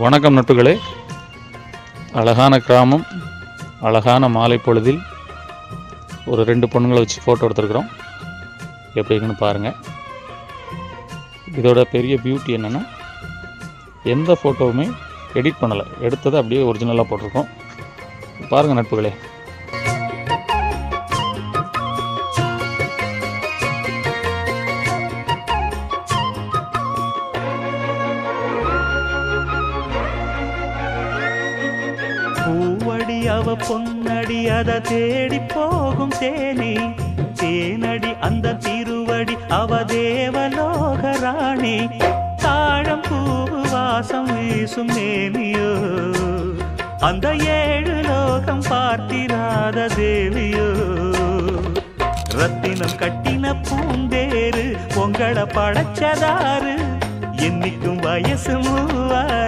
வணக்கம் நட்புகளே. அழகான கிராமம், அழகான மாலை பொழுதில் ஒரு 2 பொண்ணுங்களை வச்சு ஃபோட்டோ எடுத்துருக்குறோம். எப்படி இருக்குன்னு பாருங்கள். இதோட பெரிய பியூட்டி என்னென்னா, எந்த ஃபோட்டோவுமே எடிட் பண்ணலை, எடுத்ததை அப்படியே ஒரிஜினலாக போட்டிருக்கோம். பாருங்கள் நட்புகளே. பூவடி அவ பொன்னடி அத தேடி போகும் தேனி, தேனடி அந்த திருவடி அவ தேவலோக ராணி. தாழம் பூவு வாசம் வீசும் மேனியோ, அந்த 7 லோகம் பார்த்திராத தேவியோ. ரத்தினம் கட்டின பூந்தேரு உங்களை படைச்சதாரு, என்னைக்கும் வயசு 30.